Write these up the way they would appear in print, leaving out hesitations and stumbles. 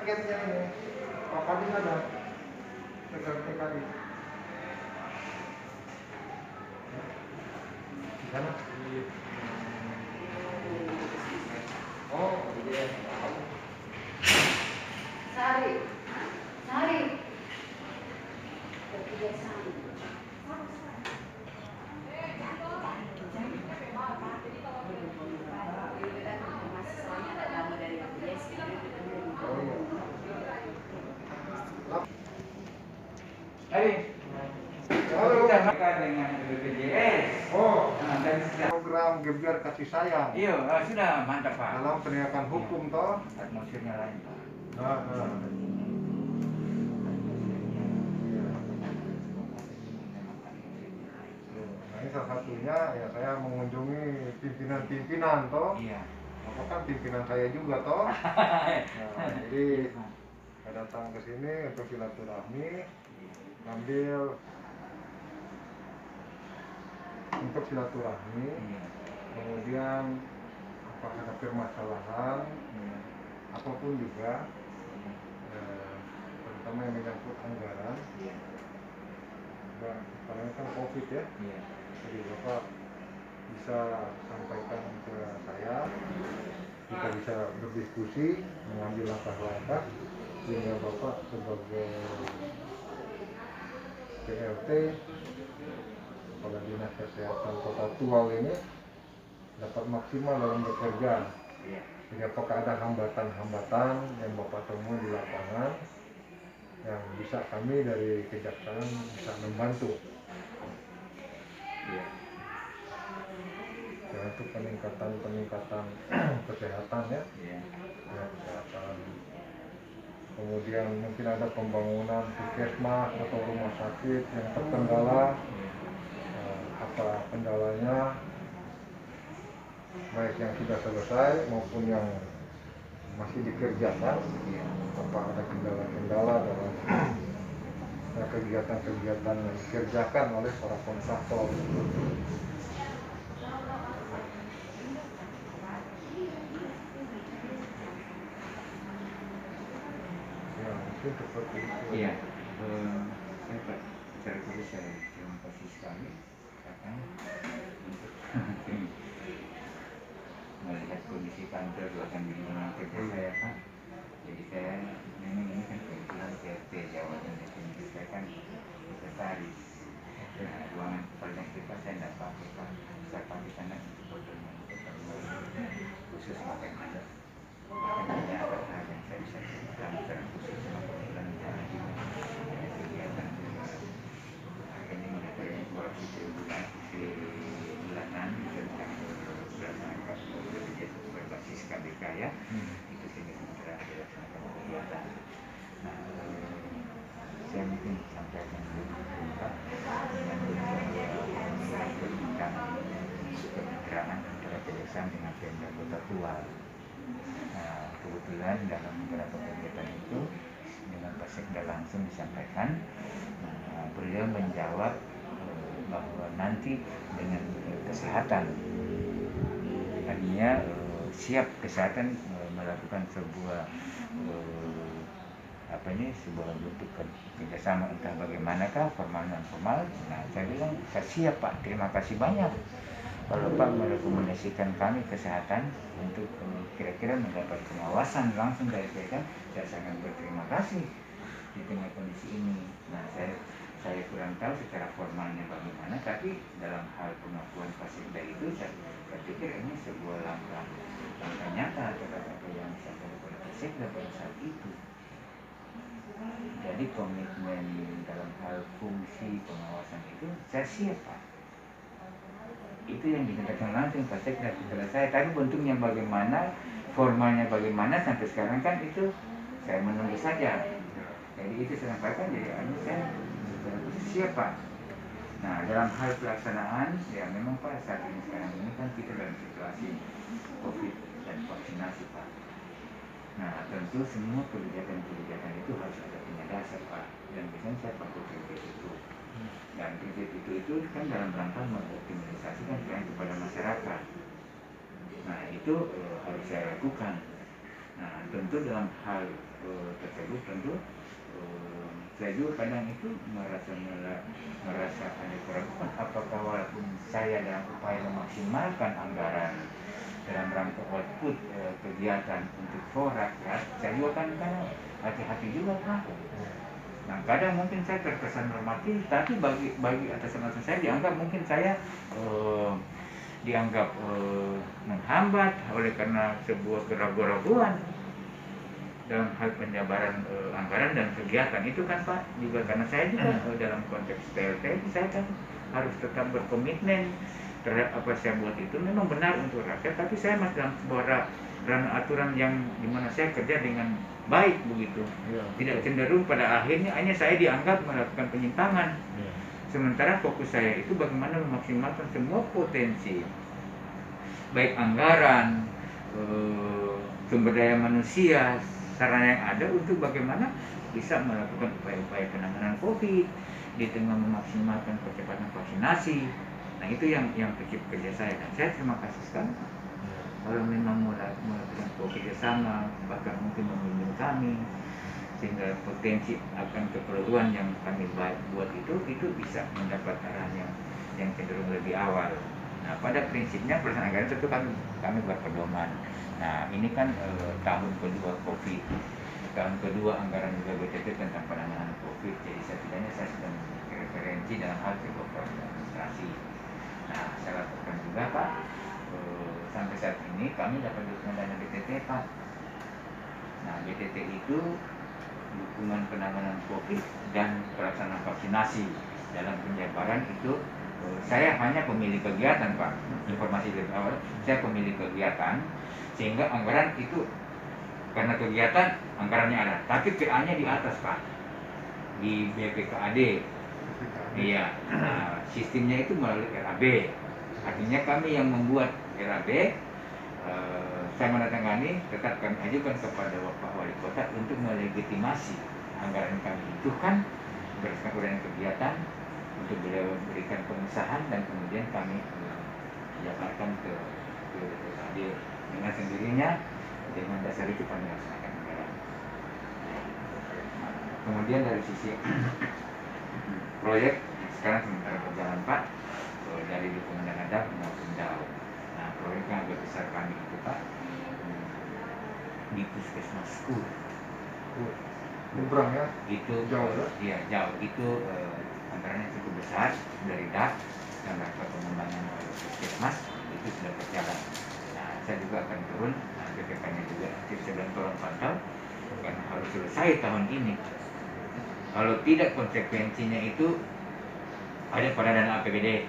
tiketnya ini. Pak Kadin ada. Pegang TKD. Di sana? Oh, iya. Sari. Kebiasaan. Mahasiswanya ada tamu dari BPJS. Halo. Kita dengan BPJS. Oh, Dan sudah. program Gebiar Kasih Sayang. Iya, sudah mantap Pak. Dalam penegakan hukum toh. Atmosfernya lain Pak. Nah, ini salah satunya ya saya mengunjungi pimpinan-pimpinan toh. Iya. Apa kan pimpinan saya juga toh. Nah, jadi saya datang ke sini untuk silaturahmi, ngambil untuk silaturahmi. Kemudian apakah ada permasalahan apapun juga, terutama yang menyangkut anggaran. Karena kan COVID ya. Jadi Bapak bisa sampaikan ke saya, kita bisa berdiskusi, mengambil langkah-langkah sehingga Bapak sebagai PLT Kepala Dinas Kesehatan Kota Tual ini dapat maksimal dalam bekerja. Jadi apakah ada hambatan-hambatan yang Bapak temui di lapangan yang bisa kami dari kejaksaan bisa membantu. Ya, untuk peningkatan kesehatan ya, kesehatan. Kemudian mungkin ada pembangunan puskesmas atau rumah sakit yang terkendala. Apa kendalanya, baik yang sudah selesai maupun yang masih dikerjakan. Apa ada kendala-kendala dalam kegiatan-kegiatan yang dikerjakan oleh para kontraktor. Ya, mungkin seperti itu. Iya. Saya Pak, secara khusus saya terima kasih sekali karena untuk melihat kondisi kantor akan di lingkungan kerja saya Pak. Jadi saya memang ini kan kebetulan PRT Jawa dan Definitif saya kan sekretaris. Nah, ruangan kepala kita saya tidak pakai Pak. Saya pakai sana untuk khusus pakai mana. Makanya ada hal yang saya bisa ceritakan secara khusus kebetulan ada kegiatan ini mengenai korupsi bulanan tentang berdasarkan BPJS berbasis KBK ya. Itu sehingga sementara dilaksanakan kegiatan. Nah, saya mungkin sampaikan dulu Pak dengan kemitraan antara pedesaan dengan Pemda Kota Tual. Nah, kebetulan dalam beberapa kegiatan itu dengan Pak Sekda langsung disampaikan, beliau menjawab bahwa nanti dengan kesehatan, artinya siap kesehatan melakukan sebuah sebuah bentuk kerjasama entah bagaimanakah formal dan formal. Nah, saya bilang saya siap Pak, terima kasih banyak kalau Pak merekomendasikan kami kesehatan untuk kira-kira mendapat pengawasan langsung dari mereka. Saya sangat berterima kasih di tengah kondisi ini. Nah, saya kurang tahu secara formalnya bagaimana, tapi dalam hal pengakuan Pasekda itu saya pikir ini sebuah langkah nyata atau kata yang disampaikan oleh Pasekda pada saat itu. Jadi komitmen dalam hal fungsi pengawasan itu saya siap Pak. Itu yang dinyatakan langsung Pak Sekda kepada saya. Tapi bentuknya bagaimana, formalnya bagaimana sampai sekarang kan itu saya menunggu saja. Jadi itu saya sampaikan, jadi saya siap Pak. Nah, dalam hal pelaksanaan ya memang Pak saat ini sekarang ini kan kita dalam situasi COVID dan vaksinasi Pak. Nah, tentu semua kebijakan-kebijakan itu harus ada punya dasar Pak. Dan biasanya saya pakai prinsip itu. Dan prinsip itu kan dalam rangka mengoptimalisasikan pelayanan kepada masyarakat. Nah, itu harus saya lakukan. Nah, tentu dalam hal tersebut tentu saya juga kadang itu merasa ada keraguan apakah walaupun saya dalam upaya memaksimalkan anggaran dalam rangka output kegiatan untuk rakyat, saya juga kan hati-hati juga Pak. Nah kadang mungkin saya terkesan normatif, tapi bagi atasan-atasan saya dianggap mungkin saya dianggap menghambat oleh karena sebuah keraguan-raguan dalam hal penjabaran anggaran dan kegiatan itu kan Pak, juga karena saya juga dalam konteks PLT saya kan harus tetap berkomitmen terhadap apa saya buat itu memang benar untuk rakyat, tapi saya masih dalam sebuah ranah aturan yang dimana saya kerja dengan baik begitu, tidak cenderung pada akhirnya hanya saya dianggap melakukan penyimpangan. Sementara fokus saya itu bagaimana memaksimalkan semua potensi baik anggaran, sumber daya manusia, sarana yang ada untuk bagaimana bisa melakukan upaya-upaya penanganan COVID di tengah memaksimalkan percepatan vaksinasi. Nah itu yang prinsip kerja saya, dan saya terima kasih sekali kalau memang melakukan kerjasama, bahkan mungkin membimbing kami sehingga potensi akan keperluan yang kami buat itu bisa mendapat arahan yang cenderung lebih awal. Nah pada prinsipnya pelaksanaan anggaran tentu kami berpedoman. Nah ini kan tahun kedua COVID, tahun kedua anggaran juga BTT tentang penanganan COVID, jadi setidaknya saya sudah memiliki referensi dalam hal psikologi administrasi. Nah saya lakukan juga Pak, sampai saat ini kami dapat dukungan dana BTT Pak. Nah BTT itu dukungan penanganan COVID dan pelaksanaan vaksinasi. Dalam penjabaran itu saya hanya pemilik kegiatan Pak, informasi dari awal saya pemilik kegiatan, sehingga anggaran itu karena kegiatan anggarannya ada, tapi PA-nya di atas Pak, di BPKAD. Iya, nah, sistemnya itu melalui RAB, artinya kami yang membuat RAB, saya menandatangani, tetap kami ajukan kepada Bapak Wali Kota untuk melegitimasi anggaran kami itu kan berdasarkan uraian kegiatan untuk beliau berikan pengesahan, dan kemudian kami jabarkan ke BPKAD dengan sendirinya. Dengan dasar itu kami laksanakan anggaran. Kemudian dari sisi proyek sekarang sementara berjalan Pak, dari dukungan dana DAP maupun DAO. Nah proyek yang agak besar kami itu Pak di Puskesmasku. Nyebrang ya? Itu jauh ya? Jauh. Itu anggarannya cukup besar dari DAP dan rangka pengembangan Puskesmas itu sudah berjalan. Nah saya juga akan turun. BPK-nya juga sedang tolong pantau karena harus selesai tahun ini. Kalau tidak konsekuensinya itu ada pada dana APBD.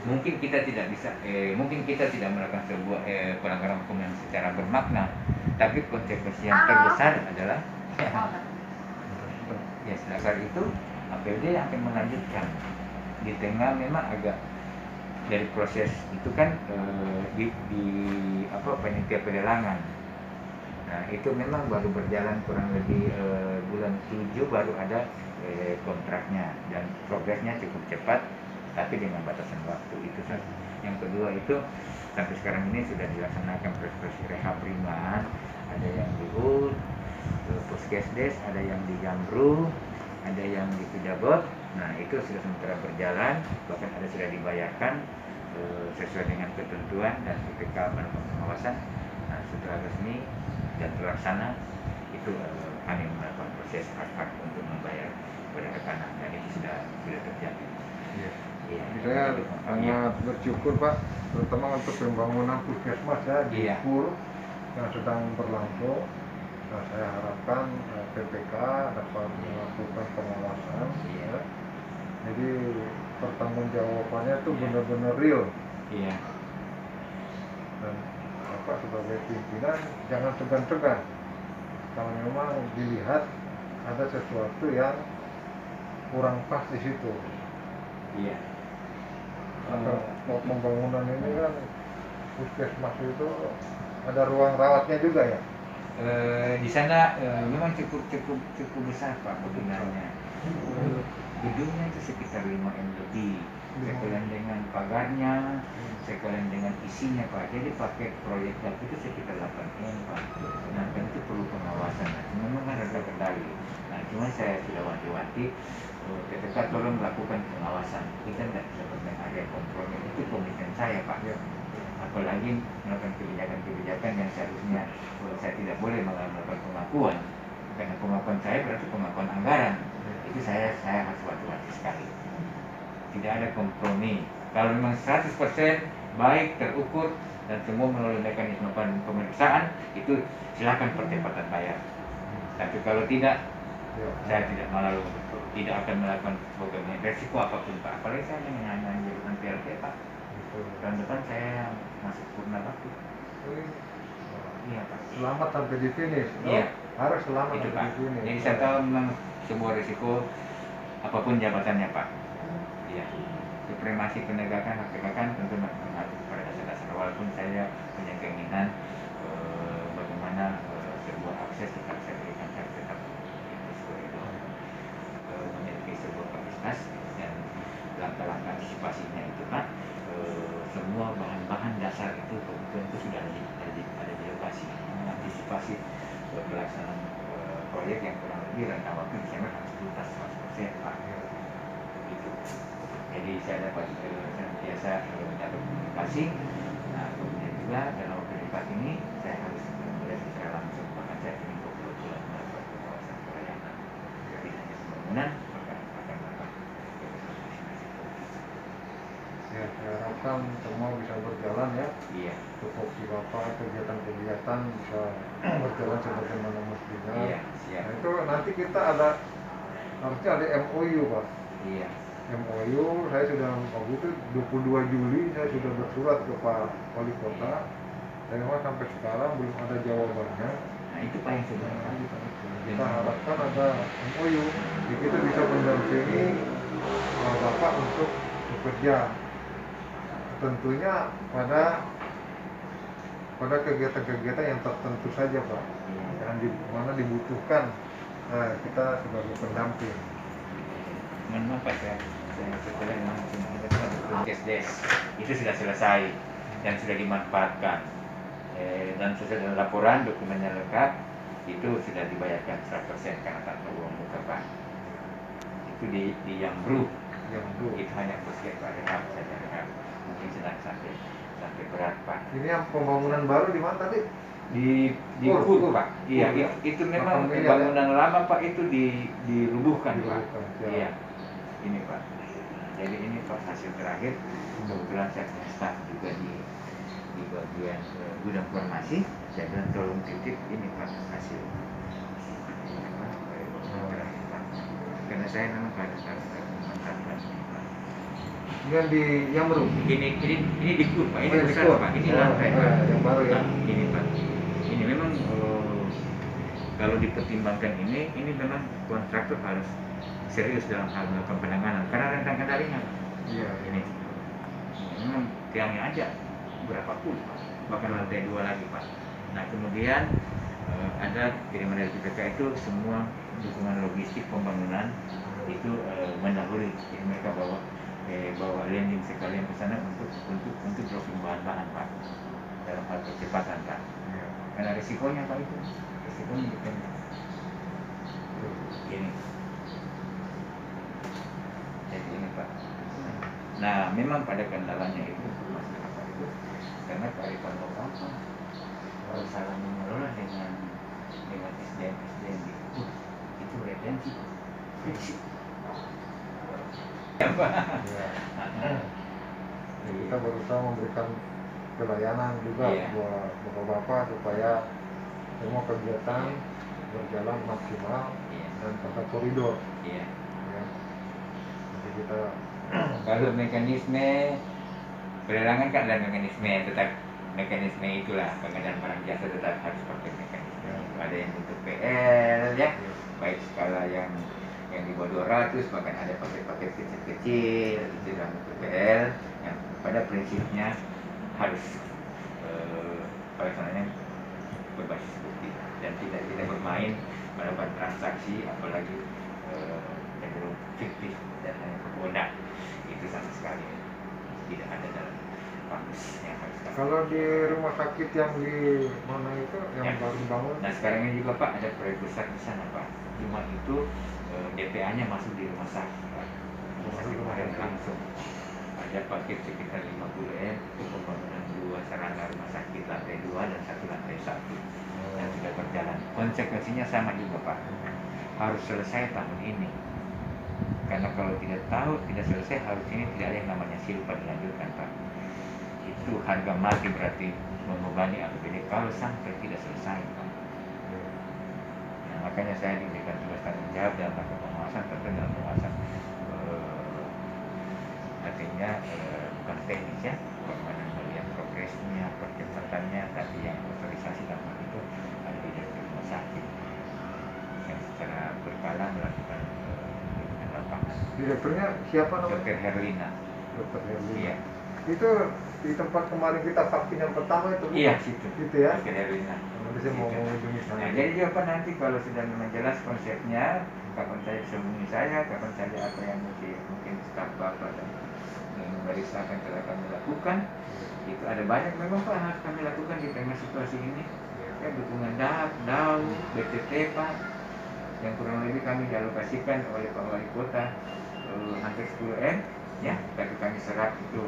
Mungkin kita tidak bisa, mungkin kita tidak melakukan sebuah pelanggaran hukum yang secara bermakna, tapi konsekuensi yang terbesar adalah ya sedangkan itu APBD yang akan melanjutkan di tengah memang agak dari proses itu kan di panitia pelelangan. Nah itu memang baru berjalan kurang lebih bulan 7 baru ada kontraknya, dan progresnya cukup cepat tapi dengan batasan waktu itu saja. Yang kedua itu sampai sekarang ini sudah dilaksanakan proses rehab ringan, ada yang di HUT, Puskesdes, ada yang di Jamru, ada yang di Pidabot. Nah itu sudah sementara berjalan, bahkan ada sudah dibayarkan sesuai dengan ketentuan dan BPK melakukan pengawasan. Nah setelah resmi dan terlaksana itu kami melakukan proses hak untuk membayar kepada rekanan, dan itu sudah terjadi. Iya. Iya. Saya sangat bersyukur Pak, terutama untuk pembangunan puskesmas ya di Pur yang sedang berlangsung. Nah, saya harapkan PPK dapat melakukan pengawasan. Ya. Jadi pertanggungjawabannya itu benar-benar real. Iya. Dan Bapak sebagai pimpinan jangan segan-segan kalau memang dilihat ada sesuatu yang kurang pas di situ. Iya. Atau pembangunan ini kan puskesmas itu ada ruang rawatnya juga ya. Di sana memang cukup besar Pak kebenarannya. Gedungnya itu sekitar 5 M lebih, sekalian dengan pagarnya, sekalian dengan isinya Pak. Jadi paket proyek itu sekitar 8 M Pak. Nah, dan itu perlu pengawasan. sekali. Nah, cuma saya sudah wanti-wanti, ketika tolong melakukan pengawasan. Kita tidak bisa ada kompromi, itu komitmen saya Pak. Ya. Apalagi melakukan kebijakan-kebijakan yang seharusnya saya tidak boleh melakukan pengakuan, karena pengakuan saya berarti pengakuan anggaran. Itu saya harus wanti-wanti sekali. Tidak ada kompromi. Kalau memang 100% baik, terukur, dan semua melalui mekanisme pemeriksaan, itu silakan percepatan bayar. Tapi kalau tidak, Ya. saya tidak akan melakukan program resiko apapun Pak. Apalagi saya hanya jadikan PLT Pak. Betul. Tahun depan saya masuk purna bakti. Iya Pak. Selamat sampai di finish. No? Iya. Harus selamat Itu sampai Pak. di finish. Jadi saya tahu memang sebuah risiko apapun jabatannya Pak. Iya. Supremasi penegakan hak penegakan tentu mengacu pada dasar-dasar. Walaupun saya punya keinginan bagaimana sebuah akses tetap saya berikan, saya tetap memiliki sebuah kapasitas dan langkah-langkah antisipasinya itu Pak. Semua bahan-bahan dasar itu kebetulan itu sudah ada di lokasi. Antisipasi pelaksanaan proyek yang kurang lebih rentang waktu Desember harus tuntas 100% Pak. Gitu. Jadi saya dapat senantiasa dapat komunikasi. Nah, kemudian juga dalam waktu dekat ini saya harus melihat secara langsung, bahkan saya ingin kebetulan melakukan pengawasan pelayanan. Jadi hanya pembangunan akan melakukan. Ya, saya harapkan semua bisa berjalan ya. Iya. Tupoksi Bapak, kegiatan-kegiatan bisa berjalan sebagaimana mestinya. Iya, siap. Nah, itu nanti kita harusnya ada MOU Pak. Iya. MOU, saya sudah waktu itu 22 Juli saya sudah bersurat ke Pak Wali Kota. Dan memang sampai sekarang belum ada jawabannya. Nah, itu Pak yang sebenarnya. Kita harapkan ada MOU, jadi kita bisa mendampingi Bapak untuk bekerja. Tentunya pada kegiatan-kegiatan yang tertentu saja Pak, yang mana dibutuhkan kita sebagai pendamping. Mohon maaf Pak, saya setelah langsung ada KSDS itu sudah selesai dan sudah dimanfaatkan, dan sesuai dengan laporan dokumennya lengkap, itu sudah dibayarkan 100% karena tanpa uang muka Pak. Itu di yang bro, itu hanya puskesmas rehab saja, rehab mungkin sedang sampai berat Pak. Ini yang pembangunan baru di mana tadi? Di Kur Pak. Iya, itu memang bangunan lama Pak, itu dirubuhkan Pak. Iya, ini Pak. Jadi ini Pak hasil terakhir. Kebetulan saya punya staf juga di bagian gudang farmasi. Saya bilang tolong titip ini Pak hasil. Ini Pak, terakhir Pak. Karena saya memang harus memanfaatkan ini Pak. Yang di Yamru. Ini di Kur Pak. Ini besar Pak. Ini lantai Pak. Yang baru ya. Ini Pak. Ini memang kalau dipertimbangkan ini memang kontraktor harus serius dalam hal melakukan penanganan karena rentang kendalinya. Iya. Ini memang tiangnya aja berapa puluh Pak, bahkan lantai 2 lagi Pak. Nah kemudian ada kiriman dari PPK itu semua dukungan logistik pembangunan itu mendahului. Jadi mereka bawa landing sekalian ke sana untuk dropping bahan-bahan Pak dalam hal percepatan Pak. Karena risikonya Pak itu, risikonya bukan ini. Jadi ini Pak. Nah memang pada kendalanya itu masalah Pak itu karena kearifan lokal Pak salah mengelola dengan SDM itu retensi. Ya Pak. Jadi kita berusaha memberikan pelayanan juga buat Bapak supaya semua kegiatan berjalan maksimal dan tetap koridor. Iya. Ya. Jadi kita Kalau mekanisme pelelangan kan ada mekanisme itulah pengadaan barang jasa tetap harus pakai mekanisme. Ada yang untuk PL ya, baik skala yang di bawah 200, bahkan ada paket-paket kecil-kecil itu dalam PL yang pada prinsipnya harus pelaksananya berbasis bukti dan tidak bermain melakukan transaksi apalagi cenderung fiktif dan hanya berwenang. Itu sama sekali tidak ada dalam bagus yang harus kami. Kalau di rumah sakit yang di mana itu yang Ya. baru dibangun, Nah sekarang ini juga Pak ada proyek besar di sana Pak. Cuma itu DPA-nya masuk di rumah sakit Pak. Rumah sakit kemarin langsung. Ada paket sekitar 50 M untuk pembangunan 2 sarana rumah sakit lantai 2 dan 1 lantai 1 yang sudah berjalan. Konsekuensinya sama juga Pak. Harus selesai tahun ini. Karena kalau tidak selesai harus ini tidak ada yang namanya silpa dilanjutkan Pak. Itu harga mati berarti membebani APBD kalau sampai tidak selesai Pak. Nah, makanya saya diberikan tugas tanggung jawab dalam rangka pengawasan, tentu dalam pengawasan artinya bukan teknis ya, bagaimana melihat progresnya, percepatannya, tapi yang otorisasi dalam hal itu ada di direktur rumah sakit yang secara berkala melakukan dengan lapangan. direkturnya siapa namanya? Dr. Herlina. Dokter Herlina. Iya. Itu di tempat kemarin kita vaksin yang pertama itu. Iya, situ. Gitu ya. Dr. Herlina. Nanti saya mau Situ. mengunjungi sana. Nah, jadi apa nanti kalau sudah memang jelas konsepnya, kapan saya bisa hubungi saya, kapan saja apa yang mungkin staf Bapak dan barista akan telah kami lakukan. Itu ada banyak memang Pak yang harus kami lakukan di tengah situasi ini. Ya, dukungan DAU, BTT Pak, yang kurang lebih kami dialokasikan oleh Pak Wali Kota hampir 10 M, ya, tapi kami serap itu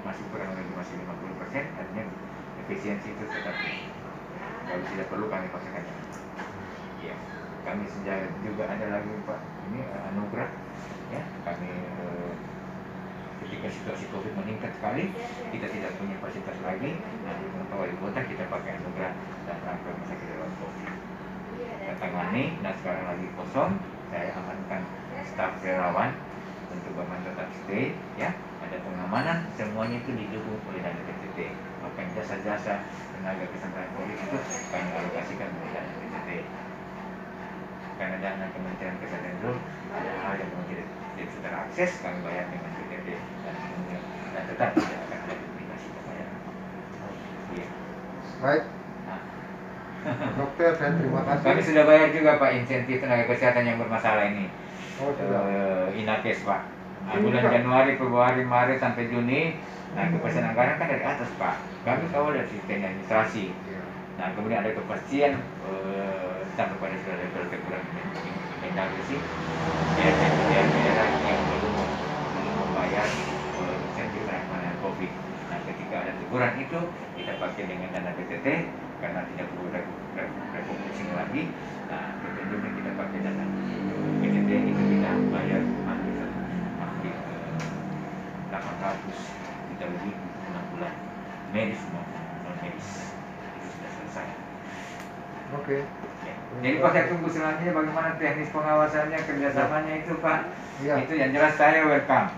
masih kurang lebih masih 50%, artinya efisiensi itu tetap. Kalau tidak perlu kami paksakan. Ya, kami juga ada lagi Pak ini anugerah, ya, kami ketika situasi COVID meningkat sekali, kita tidak punya fasilitas lagi. Nah, di Pak Wali Kota kita pakai anugerah dan rangka rumah sakit darurat COVID. Kita tangani, nah sekarang lagi kosong, saya amankan staf relawan untuk Bapak tetap stay, ya. Ada pengamanan, semuanya itu didukung oleh dana PTT. Bahkan jasa-jasa tenaga kesehatan COVID itu kami alokasikan oleh dana PTT. Karena dana Kementerian Kesehatan itu ada hal yang tidak saudara akses, kami bayar dengan PTT dan tetap tidak akan ada duplikasi pembayaran. Iya. Baik, Nah, dokter, saya terima kasih. kami sudah bayar juga Pak insentif tenaga kesehatan yang bermasalah ini. Oh, sudah. Inakes Pak. Nah, Ini bulan juga. Januari, Februari, Maret sampai Juni. Nah, kepastian anggaran kan dari atas Pak. Kami kawal dari sistem administrasi. Iya. Nah, kemudian ada kepastian sampai pada sudah level teguran Mendagri daerah yang belum membayar insentif penanganan COVID. Nah, ketika ada teguran itu kita pakai dengan dana PTT karena tidak perlu refocusing lagi. Nah, kemudian kita pakai dana PTT itu kita bayar hampir 800 kita lebih 6 bulan medis maupun non medis itu sudah selesai. Oke. Ya. Jadi Pak saya tunggu selanjutnya bagaimana teknis pengawasannya, kerjasamanya itu Pak. Iya. Itu yang jelas saya welcome.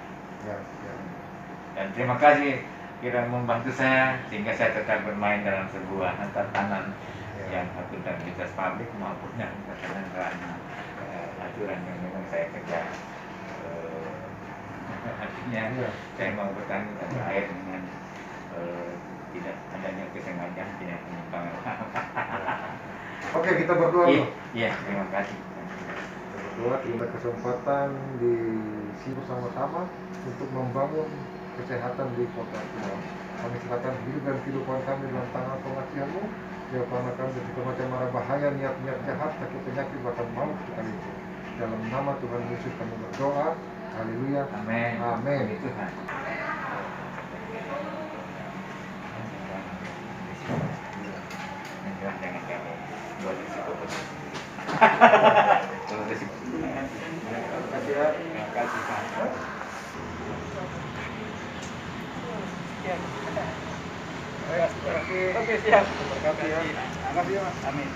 Ya, ya. Dan terima kasih kira membantu saya sehingga saya tetap bermain dalam sebuah tatanan yang akuntabilitas publik maupun yang tatanan ranah aturan yang memang saya kerja. Artinya Iya. saya mau bertanggung terkait dengan tidak adanya kesengajaan tidak menyimpang. Oke, kita berdoa dulu. Iya, terima kasih. Kita berdoa, terima kesempatan di sini bersama-sama untuk membangun kesehatan di Kota Tua. Kami serahkan hidup dan kehidupan kami dalam tangan pengasihan-Mu. Ya karena kami dari macam mara bahaya, niat-niat jahat, sakit penyakit, bahkan maut sekalipun. Dalam nama Tuhan Yesus kami berdoa. Haleluya. Amin. Amin. Puji Tuhan. Jangan kamu buat risiko sendiri. Kalau risiko Terima kasih ya. terima kasih Pak. Oke, siap. Terima kasih ya. Amin.